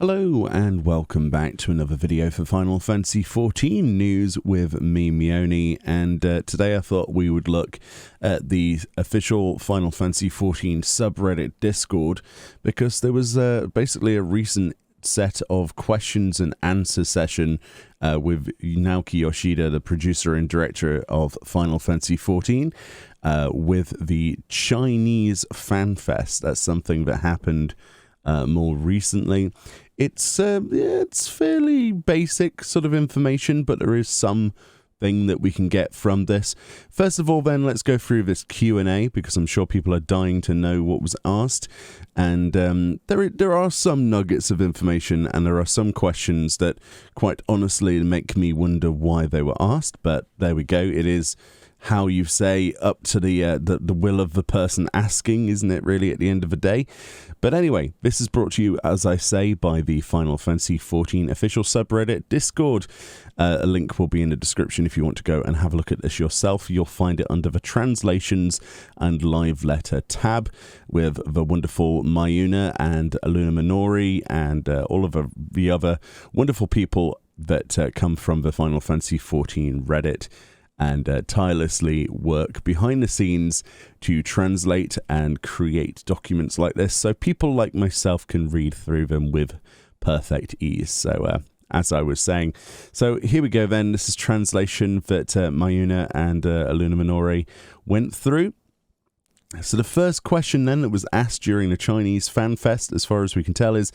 Hello and welcome back to another video for Final Fantasy XIV news with me, Meoni, and today I thought we would look at the official Final Fantasy XIV subreddit Discord because there was basically a recent set of questions and answer session with Naoki Yoshida, the producer and director of Final Fantasy XIV, with the Chinese Fanfest. That's something that happened more recently. It's fairly basic sort of information, but there is something that we can get from this. First of all, then, let's go through this Q&A, because I'm sure people are dying to know what was asked. And there are some nuggets of information, and there are some questions that, quite honestly, make me wonder why they were asked. But there we go. It is how you say, up to the will of the person asking, isn't it, really, at the end of the day? But anyway, this is brought to you, as I say, by the Final Fantasy XIV official subreddit Discord. A link will be in the description if you want to go and have a look at this yourself. You'll find it under the Translations and Live Letter tab with the wonderful Miuna and Elevenmile and all of the other wonderful people that come from the Final Fantasy XIV Reddit and tirelessly work behind the scenes to translate and create documents like this so people like myself can read through them with perfect ease. So as I was saying, so here we go then. This is translation that Miuna and Elevenmile went through. So the first question then that was asked during the Chinese Fanfest, as far as we can tell, is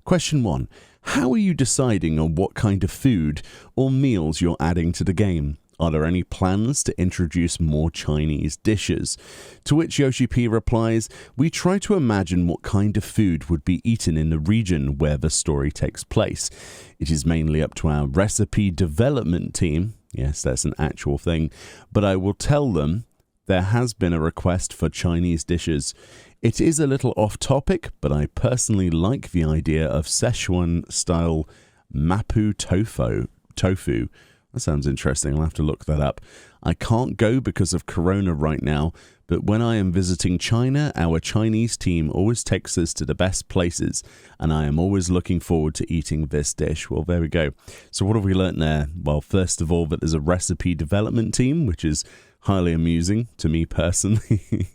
question 1. How are you deciding on what kind of food or meals you're adding to the game? Are there any plans to introduce more Chinese dishes? To which Yoshi P replies, we try to imagine what kind of food would be eaten in the region where the story takes place. It is mainly up to our recipe development team. Yes, that's an actual thing. But I will tell them there has been a request for Chinese dishes. It is a little off topic, but I personally like the idea of Szechuan-style mapo tofu. That sounds interesting. I'll have to look that up. I can't go because of Corona right now, but when I am visiting China, our Chinese team always takes us to the best places, and I am always looking forward to eating this dish. Well, there we go. So what have we learnt there? Well, first of all, that there's a recipe development team, which is highly amusing to me personally,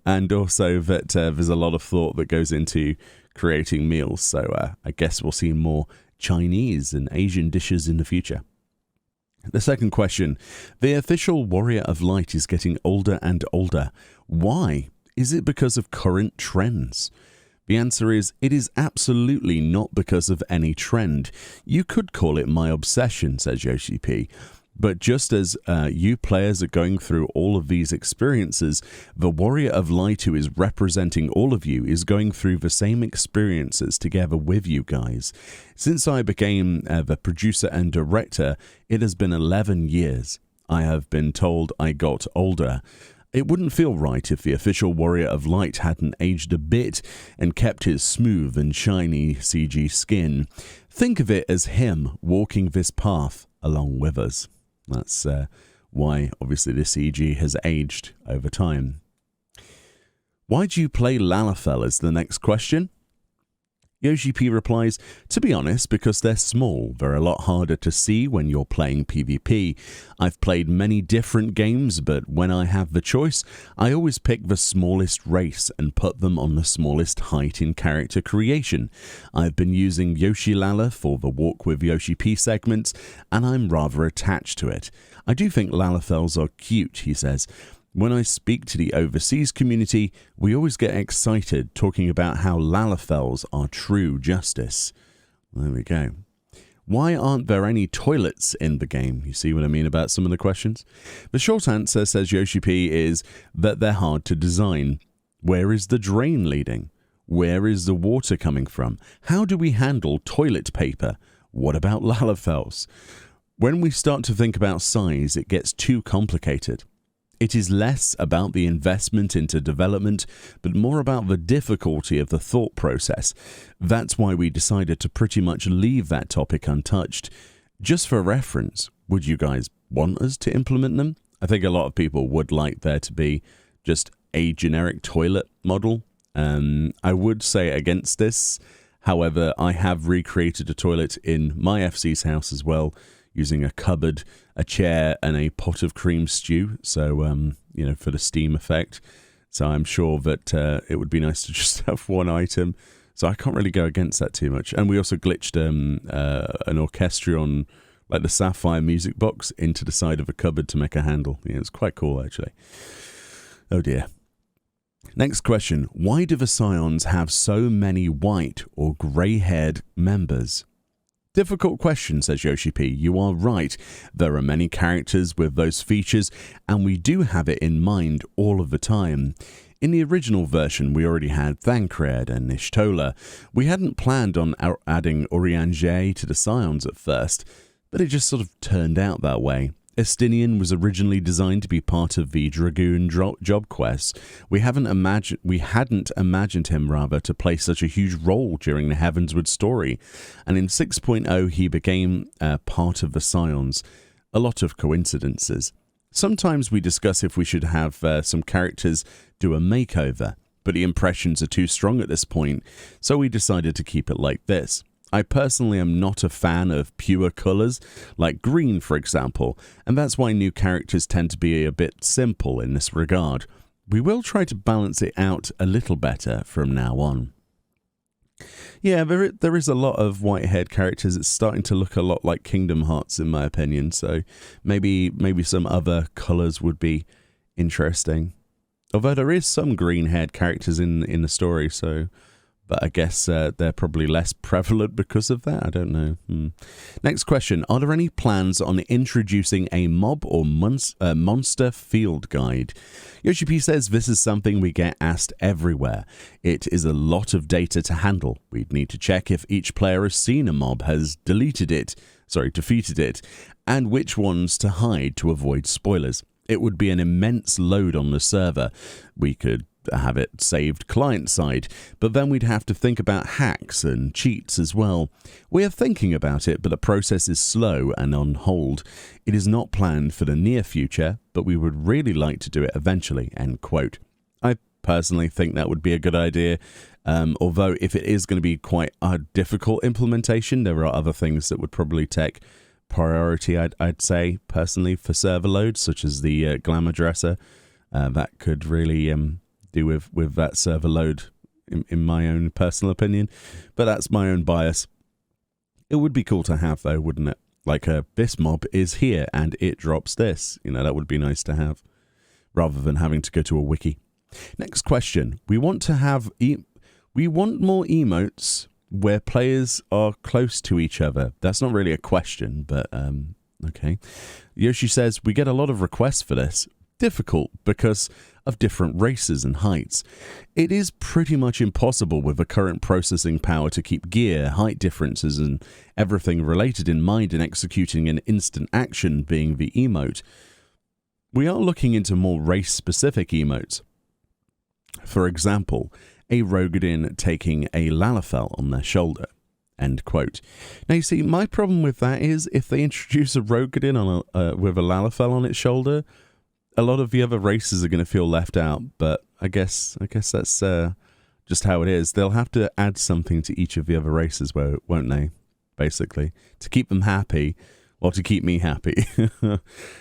and also that there's a lot of thought that goes into creating meals. So I guess we'll see more Chinese and Asian dishes in the future. The second question. The official Warrior of Light is getting older and older. Why? Is it because of current trends? The answer is, it is absolutely not because of any trend. You could call it my obsession, says Yoshi P. But just as you players are going through all of these experiences, the Warrior of Light who is representing all of you is going through the same experiences together with you guys. Since I became the producer and director, it has been 11 years. I have been told I got older. It wouldn't feel right if the official Warrior of Light hadn't aged a bit and kept his smooth and shiny CG skin. Think of it as him walking this path along with us. That's why, obviously, the CG has aged over time. Why do you play Lalafell is the next question. Yoshi P replies, to be honest, because they're small. They're a lot harder to see when you're playing PvP. I've played many different games, but when I have the choice, I always pick the smallest race and put them on the smallest height in character creation. I've been using Yoshi Lala for the Walk with Yoshi P segments, and I'm rather attached to it. I do think Lalafells are cute, he says. When I speak to the overseas community, we always get excited talking about how Lalafells are true justice. There we go. Why aren't there any toilets in the game? You see what I mean about some of the questions? The short answer, says Yoshi P, is that they're hard to design. Where is the drain leading? Where is the water coming from? How do we handle toilet paper? What about Lalafells? When we start to think about size, it gets too complicated. It is less about the investment into development, but more about the difficulty of the thought process. That's why we decided to pretty much leave that topic untouched. Just for reference, would you guys want us to implement them? I think a lot of people would like there to be just a generic toilet model. I would say against this. However, I have recreated a toilet in my FC's house as well, using a cupboard, a chair, and a pot of cream stew. So, you know, for the steam effect. So I'm sure that it would be nice to just have one item. So I can't really go against that too much. And we also glitched an orchestrion, like the Sapphire music box, into the side of a cupboard to make a handle. Yeah, it's quite cool, actually. Oh dear. Next question. Why do the Scions have so many white or grey-haired members? Difficult question, says Yoshi P. You are right. There are many characters with those features, and we do have it in mind all of the time. In the original version, we already had Thancred and Ishtola. We hadn't planned on adding Urianger to the Scions at first, but it just sort of turned out that way. Estinian was originally designed to be part of the Dragoon job quests. We hadn't imagined him to play such a huge role during the Heavensward story, and in 6.0 he became part of the Scions. A lot of coincidences. Sometimes we discuss if we should have some characters do a makeover, but the impressions are too strong at this point, so we decided to keep it like this. I personally am not a fan of pure colours, like green for example, and that's why new characters tend to be a bit simple in this regard. We will try to balance it out a little better from now on. Yeah, there is a lot of white-haired characters. It's starting to look a lot like Kingdom Hearts in my opinion, so maybe some other colours would be interesting. Although there is some green-haired characters in the story, so... But I guess they're probably less prevalent because of that. I don't know. Next question. Are there any plans on introducing a mob or monster field guide? Yoshi P says this is something we get asked everywhere. It is a lot of data to handle. We'd need to check if each player has seen a mob, has defeated it, and which ones to hide to avoid spoilers. It would be an immense load on the server. We could have it saved client side, but then we'd have to think about hacks and cheats as well. We are thinking about it, but the process is slow and on hold. It is not planned for the near future, but we would really like to do it eventually, end quote. I personally think that would be a good idea, although if it is going to be quite a difficult implementation, there are other things that would probably take priority, I'd say, personally, for server loads, such as the Glamour Dresser. That could really... do with that server load in my own personal opinion, but that's my own bias. It would be cool to have though, wouldn't it? Like this mob is here and it drops this. You know, that would be nice to have rather than having to go to a wiki. Next question. We want more emotes where players are close to each other. That's not really a question, but okay. Yoshi says we get a lot of requests for this. Difficult because of different races and heights. It is pretty much impossible with the current processing power to keep gear, height differences and everything related in mind in executing an instant action being the emote. We are looking into more race-specific emotes. For example, a Rogadin taking a Lalafell on their shoulder. End quote. Now you see, my problem with that is if they introduce a Rogadin with a Lalafell on its shoulder, a lot of the other races are going to feel left out, but I guess that's just how it is. They'll have to add something to each of the other races, won't they? Basically, to keep them happy, or to keep me happy.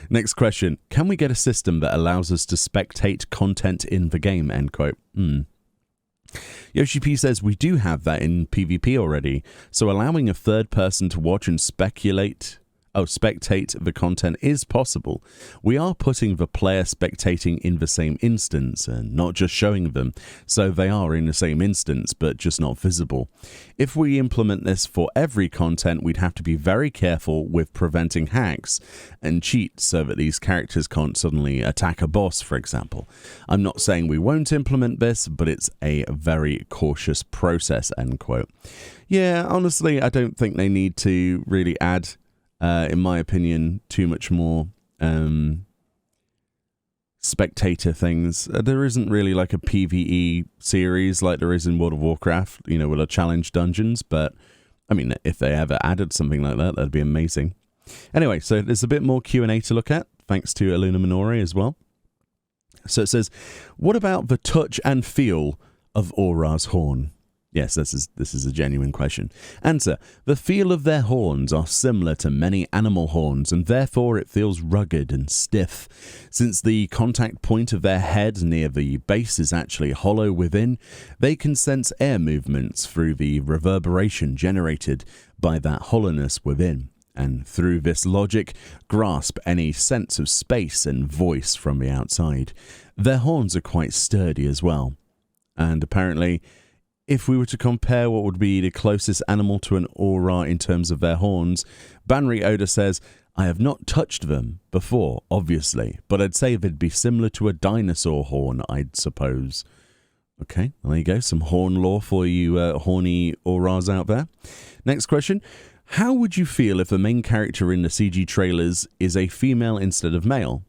Next question. Can we get a system that allows us to spectate content in the game? End quote. Yoshi P says we do have that in PvP already, so allowing a third person to watch and spectate the content is possible. We are putting the player spectating in the same instance and not just showing them, so they are in the same instance but just not visible. If we implement this for every content, we'd have to be very careful with preventing hacks and cheats so that these characters can't suddenly attack a boss, for example. I'm not saying we won't implement this, but it's a very cautious process, end quote. Yeah, honestly, I don't think they need to really add in my opinion, too much more spectator things. There isn't really like a PvE series like there is in World of Warcraft, you know, with a challenge dungeons, but I mean, if they ever added something like that, that'd be amazing. Anyway, so there's a bit more Q&A to look at, thanks to Aluna Minori as well. So it says, what about the touch and feel of Aura's horn? Yes, this is a genuine question. Answer. The feel of their horns are similar to many animal horns, and therefore it feels rugged and stiff. Since the contact point of their head near the base is actually hollow within, they can sense air movements through the reverberation generated by that hollowness within, and through this logic, grasp any sense of space and voice from the outside. Their horns are quite sturdy as well. And apparently, if we were to compare what would be the closest animal to an aura in terms of their horns, Banri Oda says, I have not touched them before, obviously, but I'd say they'd be similar to a dinosaur horn, I'd suppose. Okay, well, there you go. Some horn lore for you horny auras out there. Next question. How would you feel if the main character in the CG trailers is a female instead of male?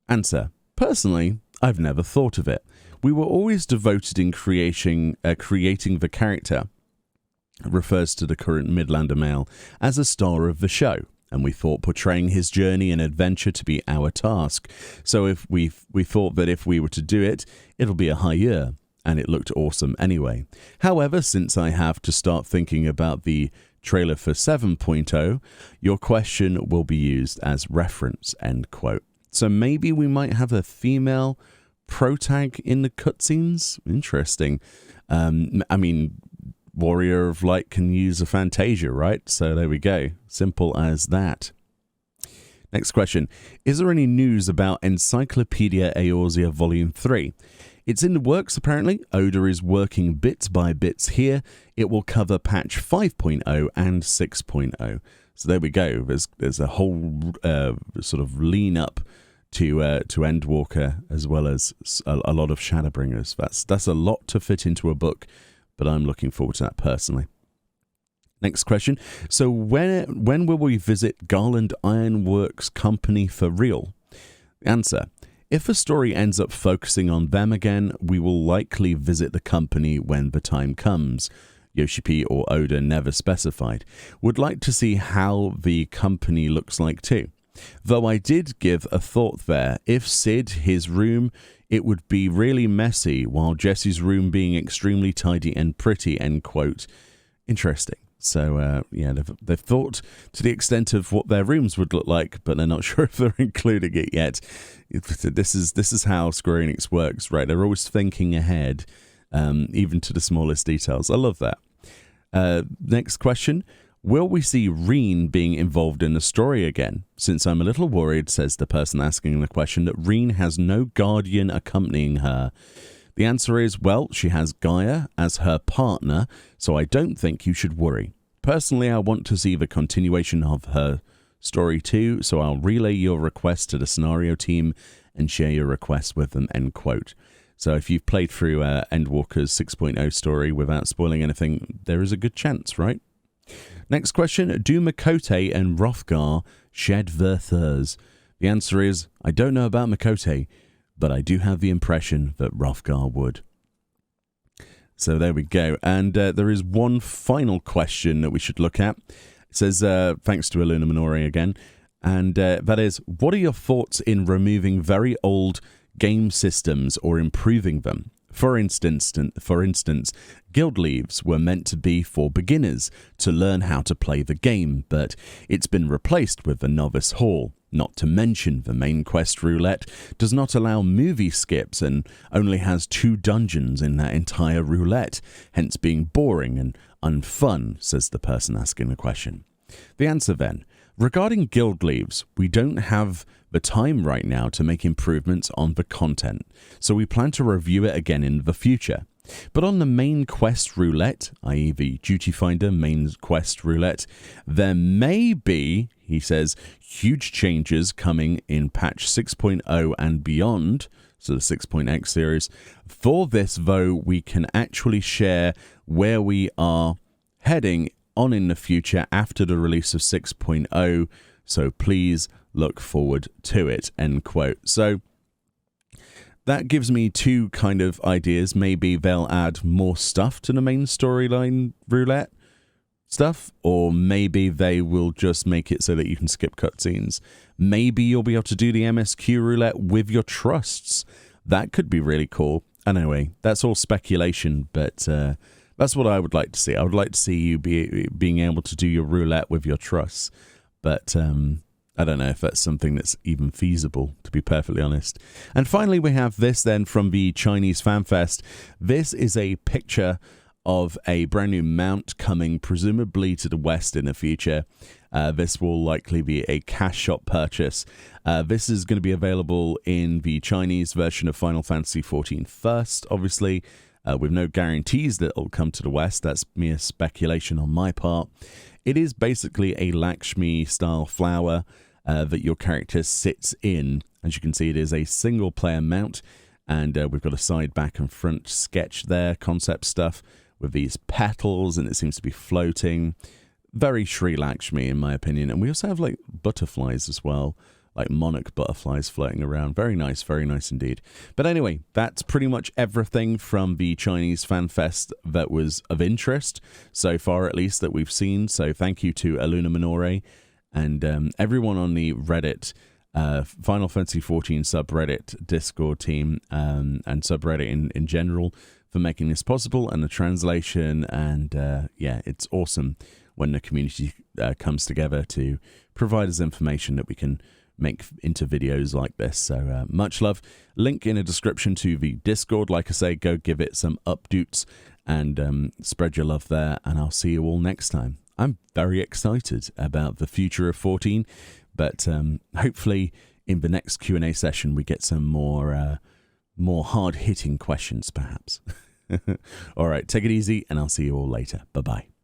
Answer. Personally, I've never thought of it. We were always devoted in creating the character, refers to the current Midlander male, as a star of the show, and we thought portraying his journey and adventure to be our task. So if we thought that if we were to do it, it'll be a hire, and it looked awesome anyway. However, since I have to start thinking about the trailer for 7.0, your question will be used as reference, end quote. So maybe we might have a female protag in the cutscenes. Interesting. I mean, Warrior of Light can use a Fantasia, right? So there we go. Simple as that. Next question. Is there any news about Encyclopedia Eorzea Volume 3? It's in the works, apparently. Oda is working bits by bits here. It will cover patch 5.0 and 6.0. So there we go. There's a whole sort of lean up to Endwalker, as well as a lot of Shadowbringers. That's a lot to fit into a book, but I'm looking forward to that personally. Next question. So when will we visit Garland Ironworks Company for real? Answer. If the story ends up focusing on them again, we will likely visit the company when the time comes. Yoshi-P or Oda never specified. Would like to see how the company looks like too. Though I did give a thought there. If Sid, his room, it would be really messy, while Jesse's room being extremely tidy and pretty, end quote. Interesting. So, yeah, they've thought to the extent of what their rooms would look like, but they're not sure if they're including it yet. This is how Square Enix works, right? They're always thinking ahead, even to the smallest details. I love that. Next question. Will we see Reen being involved in the story again? Since I'm a little worried, says the person asking the question, that Reen has no guardian accompanying her. The answer is, well, she has Gaia as her partner, so I don't think you should worry. Personally, I want to see the continuation of her story too, so I'll relay your request to the scenario team and share your request with them, end quote. So if you've played through Endwalker's 6.0 story without spoiling anything, there is a good chance, right? Next question. Do Makote and Hrothgar shed their thurs? The answer is, I don't know about Makote, but I do have the impression that Hrothgar would. So there we go. And there is one final question that we should look at. It says, thanks to Iluna Minori again. And that is, what are your thoughts in removing very old game systems or improving them? For instance, Guild Leaves were meant to be for beginners to learn how to play the game, but it's been replaced with the Novice Hall. Not to mention the main quest roulette does not allow movie skips and only has 2 dungeons in that entire roulette, hence being boring and unfun, says the person asking the question. The answer then. Regarding Guild Leaves, we don't have the time right now to make improvements on the content, so we plan to review it again in the future. But on the main quest roulette, i.e. the Duty Finder main quest roulette, there may be, he says, huge changes coming in patch 6.0 and beyond, so the 6.x series. For this, though, we can actually share where we are heading on in the future after the release of 6.0, so please look forward to it, end quote. So that gives me 2 kind of ideas. Maybe they'll add more stuff to the main storyline roulette stuff, or maybe they will just make it so that you can skip cutscenes. Maybe you'll be able to do the MSQ roulette with your trusts. That could be really cool. Anyway, that's all speculation, but That's what I would like to see. I would like to see you being able to do your roulette with your truss. But I don't know if that's something that's even feasible, to be perfectly honest. And finally, we have this then from the Chinese Fanfest. This is a picture of a brand new mount coming presumably to the West in the future. This will likely be a cash shop purchase. This is going to be available in the Chinese version of Final Fantasy XIV first, obviously, with no guarantees that it'll come to the West. That's mere speculation on my part. It is basically a Lakshmi-style flower that your character sits in. As you can see, it is a single-player mount, and we've got a side, back, and front sketch there, concept stuff, with these petals, and it seems to be floating. Very Sri Lakshmi, in my opinion. And we also have, like, butterflies as well, like monarch butterflies floating around. Very nice indeed. But anyway, that's pretty much everything from the Chinese Fanfest that was of interest, so far at least, that we've seen. So thank you to Aluna Minore and everyone on the Reddit, Final Fantasy XIV subreddit, Discord team, and subreddit in general, for making this possible, and the translation. And yeah, it's awesome when the community comes together to provide us information that we can make into videos like this. So much love. Link in the description to the Discord. Like I say, go give it some updates and spread your love there, and I'll see you all next time. I'm very excited about the future of 14, but hopefully in the next Q&A session we get some more hard-hitting questions, perhaps. All right, take it easy, and I'll see you all later. Bye-bye.